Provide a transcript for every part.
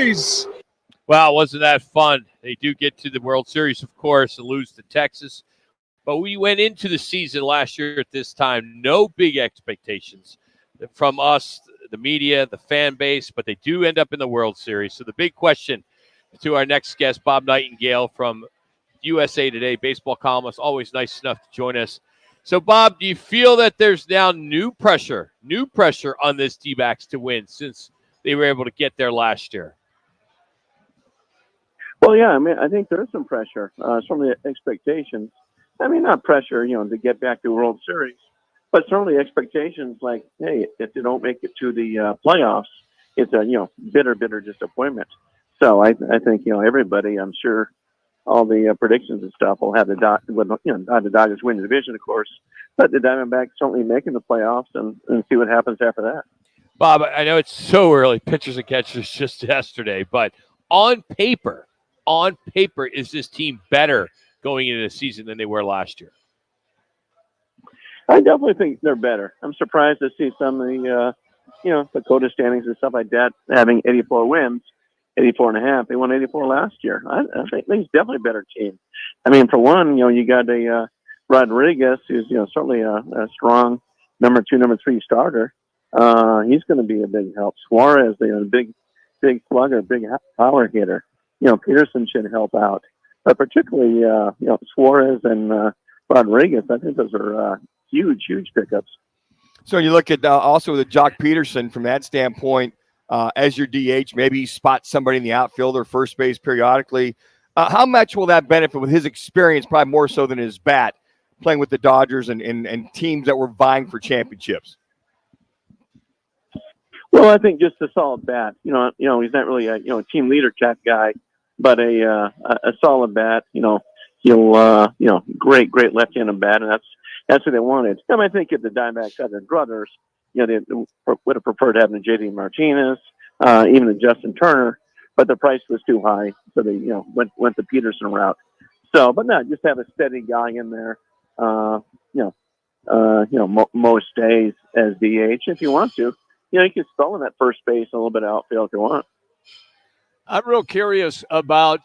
Series. Well, wasn't that fun? They do get to the World Series, of course, and lose to Texas. But we went into the season last year at this time, no big expectations from us, the media, the fan base, but they do end up in the World Series. So the big question to our next guest, Bob Nightengale from USA Today, baseball columnist, always nice enough to join us. So, Bob, do you feel that there's now new pressure on this D-backs to win since they were able to get there last year? Well, yeah, I mean, I think there's some pressure, certainly expectations. I mean, not pressure, to get back to World Series, but certainly expectations like, hey, if they don't make it to the playoffs, it's a, bitter disappointment. So I think, everybody, I'm sure all the predictions and stuff will have the Dodgers win the division, of course, but the Diamondbacks certainly making the playoffs and see what happens after that. Bob, I know it's so early, pitchers and catchers just yesterday, but on paper, is this team better going into the season than they were last year? I definitely think they're better. I'm surprised to see some of the, Dakota standings and stuff like that having 84 wins, 84 and a half. They won 84 last year. I think it's definitely a better team. I mean, for one, you got a Rodriguez who's, certainly a strong number 2, number 3 starter. He's going to be a big help. Suarez, big slugger, big power hitter. Peterson should help out. But particularly, Suarez and Rodriguez, I think those are huge pickups. So you look at also the Jock Peterson from that standpoint, as your DH, maybe spot somebody in the outfield or first base periodically. How much will that benefit with his experience, probably more so than his bat, playing with the Dodgers and teams that were vying for championships? Well, I think just a solid bat. He's not really a team leader type guy, but a solid bat. He'll great left-handed bat, and that's what they wanted. I think if the Diamondbacks had their druthers, they would have preferred having J.D. Martinez, even a Justin Turner, but the price was too high, so they went the Peterson route. So, but no, just have a steady guy in there. Most days as DH if you want to. You can spell in that first base, a little bit of outfield if you want. I'm real curious about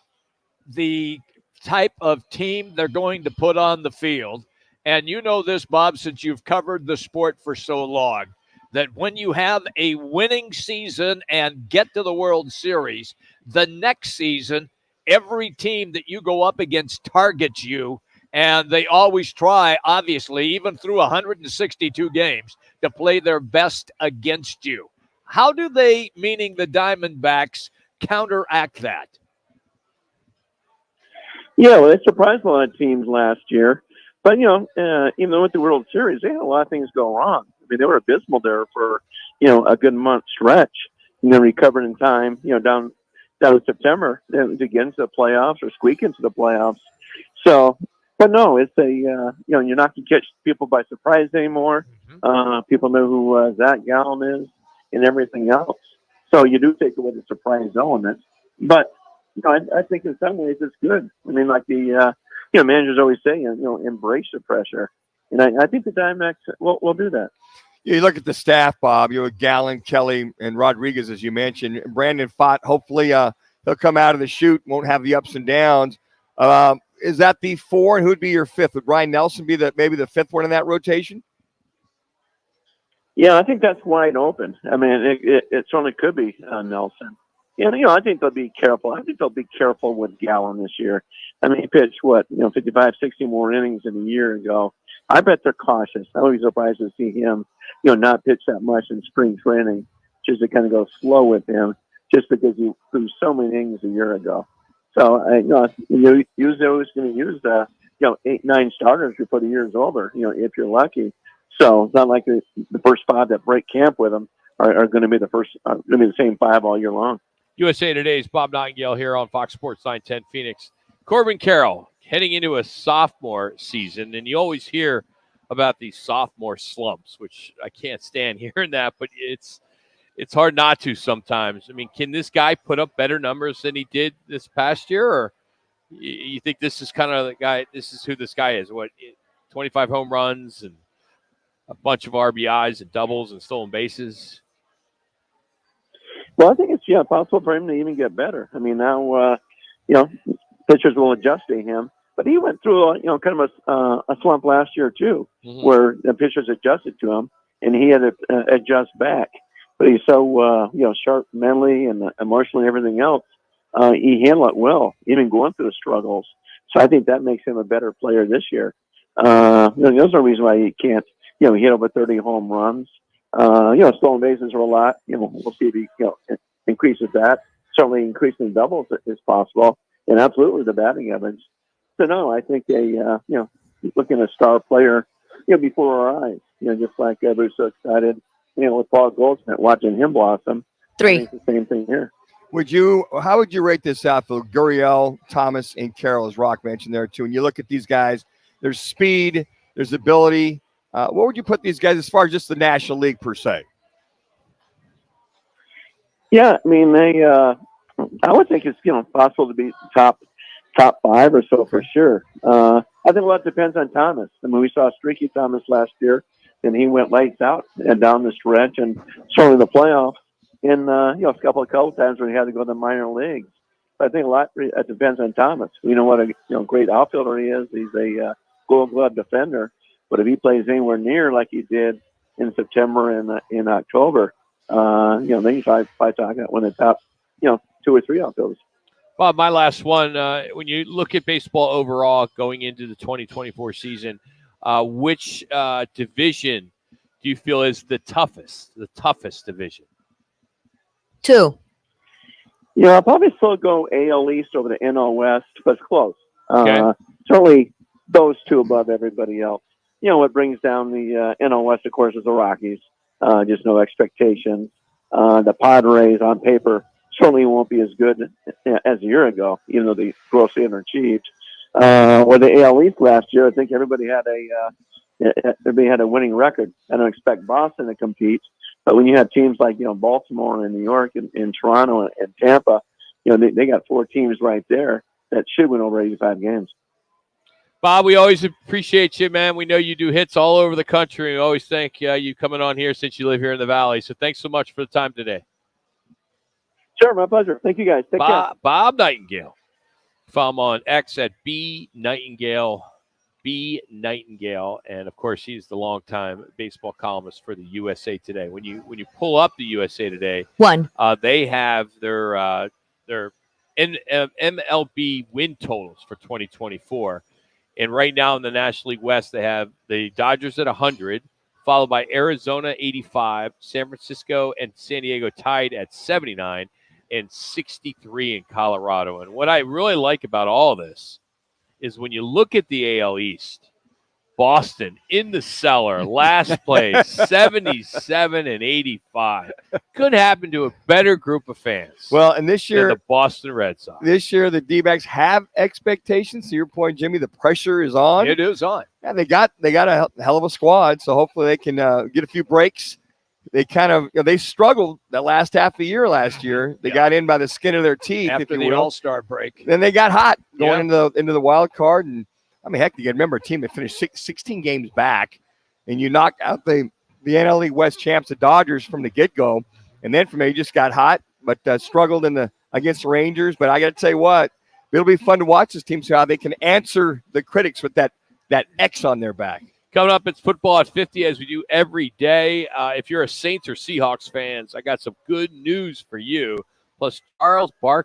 the type of team they're going to put on the field. And you know this, Bob, since you've covered the sport for so long, that when you have a winning season and get to the World Series, the next season, every team that you go up against targets you. And they always try, obviously, even through 162 games, to play their best against you. How do they, meaning the Diamondbacks, counteract that? Yeah, well, they surprised a lot of teams last year. But, even with the World Series, they had a lot of things go wrong. I mean, they were abysmal there for, a good month stretch. And then recovered in time, down to September to get into the playoffs or squeak into the playoffs. So, but no, it's you're not going to catch people by surprise anymore. Mm-hmm. People know who Zach Gallen is and everything else. So you do take away the surprise element. But, I think in some ways it's good. I mean, like the, managers always say, embrace the pressure. And I think the Diamondbacks will do that. You look at the staff, Bob, Gallen, Kelly, and Rodriguez, as you mentioned. Brandon Pfaadt, hopefully he'll come out of the chute, won't have the ups and downs. Is that the 4, and who'd be your 5th? Would Ryan Nelson be maybe the 5th one in that rotation? Yeah, I think that's wide open. I mean, it certainly could be Nelson. I think they'll be careful. I think they'll be careful with Gallen this year. I mean, he pitched, 55, 60 more innings than a year ago. I bet they're cautious. I would be surprised to see him, not pitch that much in spring training, just to kind of go slow with him, just because he threw so many innings a year ago. So, usually always going to use 8, 9 starters before the year's over, if you're lucky. So it's not like the first 5 that break camp with him are going to be the same 5 all year long. USA Today's Bob Nightengale here on Fox Sports 910 Phoenix. Corbin Carroll heading into a sophomore season, and you always hear about these sophomore slumps, which I can't stand hearing that, but it's hard not to sometimes. I mean, can this guy put up better numbers than he did this past year, or you think this is kind of the guy? This is who this guy is. 25 home runs and a bunch of RBIs and doubles and stolen bases. Well, I think it's possible for him to even get better. I mean, now pitchers will adjust to him, but he went through kind of a slump last year too, where the pitchers adjusted to him, and he had to adjust back. But he's so sharp mentally and emotionally and everything else. He handled it well, even going through the struggles. So I think that makes him a better player this year. There's no reason why he can't, he hit over 30 home runs. Stolen bases are a lot. We'll see if he, increases that. Certainly increasing doubles is possible, and absolutely the batting average. So no, I think looking at a star player, before our eyes. Just like everybody's so excited, with Paul Goldschmidt, watching him blossom. 3. It's the same thing here. How would you rate this outfield? Gurriel, Thomas, and Carroll, as Rock mentioned there too. When you look at these guys, there's speed, there's ability. What would you put these guys as far as just the National League per se? Yeah, I mean I would think it's possible to be top 5 or so for sure. I think a lot depends on Thomas. I mean, we saw Streaky Thomas last year, and he went lights out and down the stretch, and certainly the playoffs. And a couple times when he had to go to the minor leagues. But I think a lot depends on Thomas. What a great outfielder he is. He's a Gold Glove defender. But if he plays anywhere near like he did in September and in October, then he's probably talking about one of the top, 2 or 3 outfielders. Bob, my last one. When you look at baseball overall going into the 2024 season, which division do you feel is the toughest division? 2. I'll probably still go AL East over the NL West, but it's close. Okay. Certainly those 2 above everybody else. What brings down the NL West, of course, is the Rockies. Just no expectations. The Padres, on paper, certainly won't be as good as a year ago, even though they grossly underachieved. Or the AL East last year, I think everybody had a winning record. I don't expect Boston to compete. But when you have teams like, Baltimore and New York and Toronto and Tampa, they got 4 teams right there that should win over 85 games. Bob, we always appreciate you, man. We know you do hits all over the country. We always thank you coming on here since you live here in the Valley. So thanks so much for the time today. Sure, my pleasure. Thank you, guys. Take care. Bob Nightengale. Follow him on X at B Nightengale, and of course he's the longtime baseball columnist for the USA Today. When you pull up the USA Today, 1. They have their MLB win totals for 2024, and right now in the National League West they have the Dodgers at 100, followed by Arizona 85, San Francisco and San Diego tied at 79, and 63 in Colorado. And what I really like about all this is when you look at the AL East, Boston in the cellar, last place, 77 and 85. Couldn't happen to a better group of fans. Well, and this year, the Boston Red Sox. This year, the D-backs have expectations. To your point, Jimmy, the pressure is on. It is on. Yeah, they got a hell of a squad, so hopefully they can get a few breaks. They kind of they struggled the last half of the year last year. They got in by the skin of their teeth after the All-Star break. Then they got hot going into the wild card, and I mean, heck, you remember a team that finished 16 games back, and you knocked out the NL League West champs, the Dodgers, from the get-go, and then from there you just got hot, but struggled against the Rangers. But I got to tell you what, it'll be fun to watch this team, see how they can answer the critics with that X on their back. Coming up, it's Football at 50, as we do every day. If you're a Saints or Seahawks fans, I got some good news for you. Plus, Charles Barkley